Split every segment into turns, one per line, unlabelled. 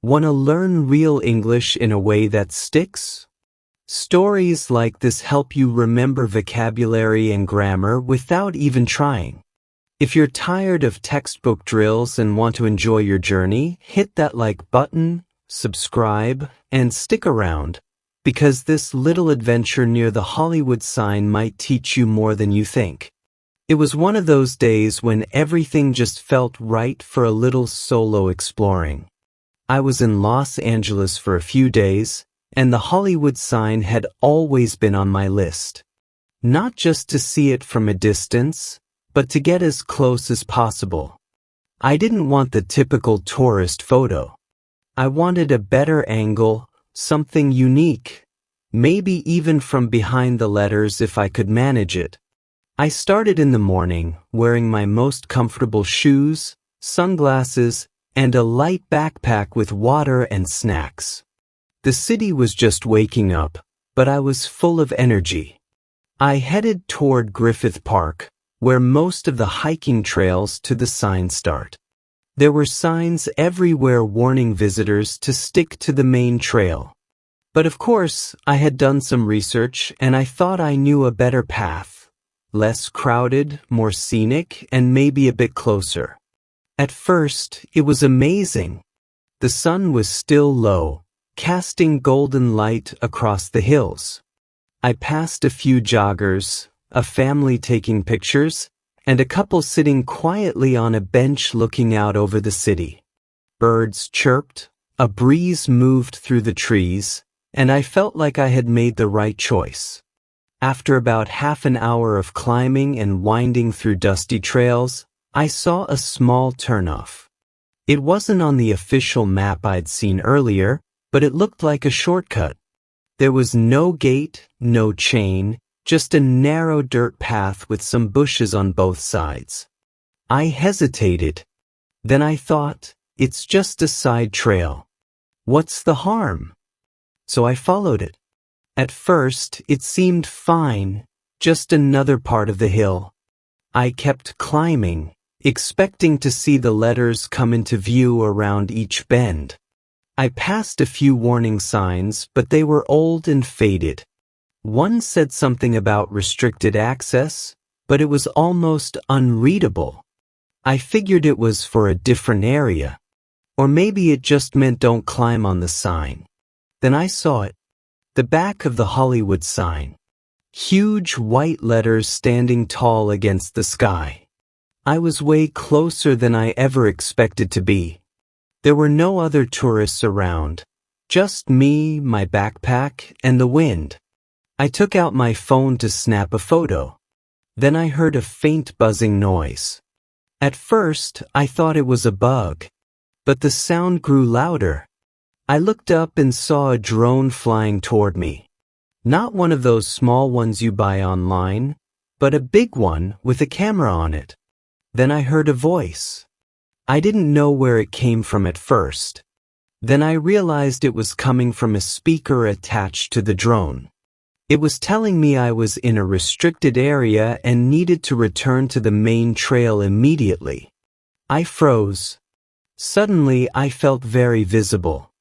Want to learn real English in a way that sticks? Stories like this help you remember vocabulary and grammar without even trying. If you're tired of textbook drills and want to enjoy your journey, hit that like button, subscribe, and stick around, because this little adventure near the Hollywood sign might teach you more than you think. It was one of those days when everything just felt right for a little solo exploring. I was in Los Angeles for a few days, and the Hollywood sign had always been on my list. Not just to see it from a distance, but to get as close as possible. I didn't want the typical tourist photo. I wanted a better angle, something unique, maybe even from behind the letters if I could manage it. I started in the morning, wearing my most comfortable shoes, sunglasses, and a light backpack with water and snacks. The city was just waking up, but I was full of energy. I headed toward Griffith Park, where most of the hiking trails to the sign start. There were signs everywhere warning visitors to stick to the main trail. But of course, I had done some research and I thought I knew a better path. Less crowded, more scenic, and maybe a bit closer. At first, it was amazing. The sun was still low, casting golden light across the hills. I passed a few joggers, a family taking pictures, and a couple sitting quietly on a bench looking out over the city. Birds chirped, a breeze moved through the trees, and I felt like I had made the right choice. After about half an hour of climbing and winding through dusty trails, I saw a small turnoff. It wasn't on the official map I'd seen earlier, but it looked like a shortcut. There was no gate, no chain, just a narrow dirt path with some bushes on both sides. I hesitated. Then I thought, it's just a side trail. What's the harm? So I followed it. At first, it seemed fine, just another part of the hill. I kept climbing, expecting to see the letters come into view around each bend. I passed a few warning signs, but they were old and faded. One said something about restricted access, but it was almost unreadable. I figured it was for a different area. Or maybe it just meant don't climb on the sign. Then I saw it. The back of the Hollywood sign. Huge white letters standing tall against the sky. I was way closer than I ever expected to be. There were no other tourists around, just me, my backpack, and the wind. I took out my phone to snap a photo. Then I heard a faint buzzing noise. At first, I thought it was a bug, but the sound grew louder. I looked up and saw a drone flying toward me. Not one of those small ones you buy online, but a big one with a camera on it. Then I heard a voice. I didn't know where it came from at first. Then I realized it was coming from a speaker attached to the drone. It was telling me I was in a restricted area and needed to return to the main trail immediately. I froze. Suddenly, I felt very visible.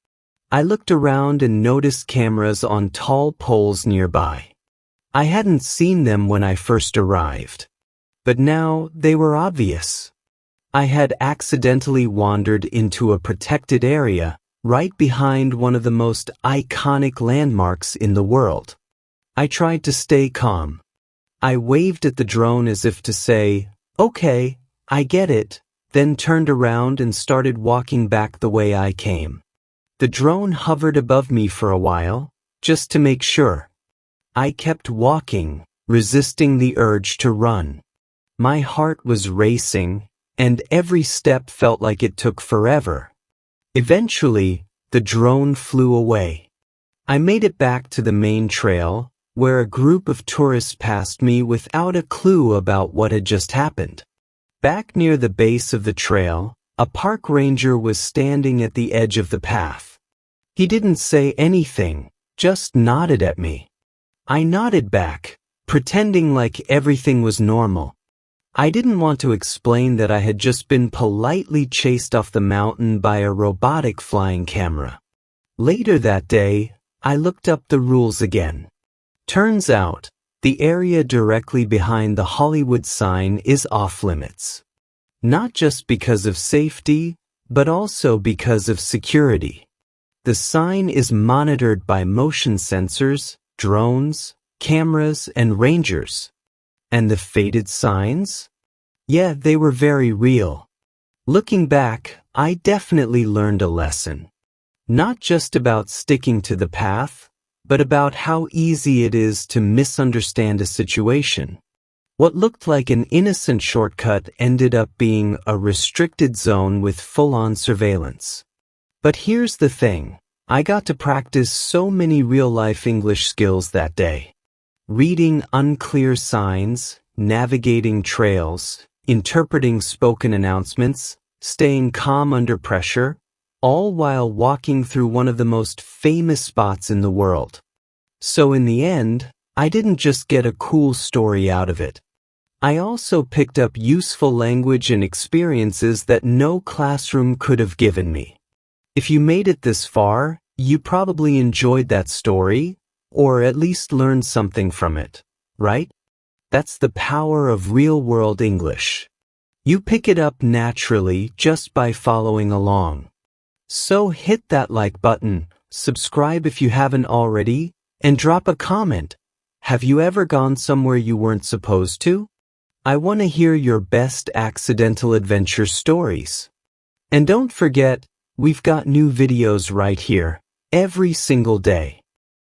I looked around and noticed cameras on tall poles nearby. I hadn't seen them when I first arrived. But now they were obvious. I had accidentally wandered into a protected area right behind one of the most iconic landmarks in the world. I tried to stay calm. I waved at the drone as if to say, "Okay, I get it," then turned around and started walking back the way I came. The drone hovered above me for a while, just to make sure. I kept walking, resisting the urge to run. My heart was racing, and every step felt like it took forever. Eventually, the drone flew away. I made it back to the main trail, where a group of tourists passed me without a clue about what had just happened. Back near the base of the trail, a park ranger was standing at the edge of the path. He didn't say anything, just nodded at me. I nodded back, pretending like everything was normal. I didn't want to explain that I had just been politely chased off the mountain by a robotic flying camera. Later that day, I looked up the rules again. Turns out, the area directly behind the Hollywood sign is off-limits. Not just because of safety, but also because of security. The sign is monitored by motion sensors, drones, cameras, and rangers. And the faded signs? Yeah, they were very real. Looking back, I definitely learned a lesson. Not just about sticking to the path, but about how easy it is to misunderstand a situation. What looked like an innocent shortcut ended up being a restricted zone with full-on surveillance. But here's the thing. I got to practice so many real-life English skills that day. Reading unclear signs, navigating trails, interpreting spoken announcements, staying calm under pressure, all while walking through one of the most famous spots in the world. So in the end, I didn't just get a cool story out of it. I also picked up useful language and experiences that no classroom could have given me. If you made it this far, you probably enjoyed that story, or at least learned something from it, right? That's the power of real-world English. You pick it up naturally just by following along. So hit that like button, subscribe if you haven't already, and drop a comment. Have you ever gone somewhere you weren't supposed to? I want to hear your best accidental adventure stories. And don't forget, we've got new videos right here, every single day.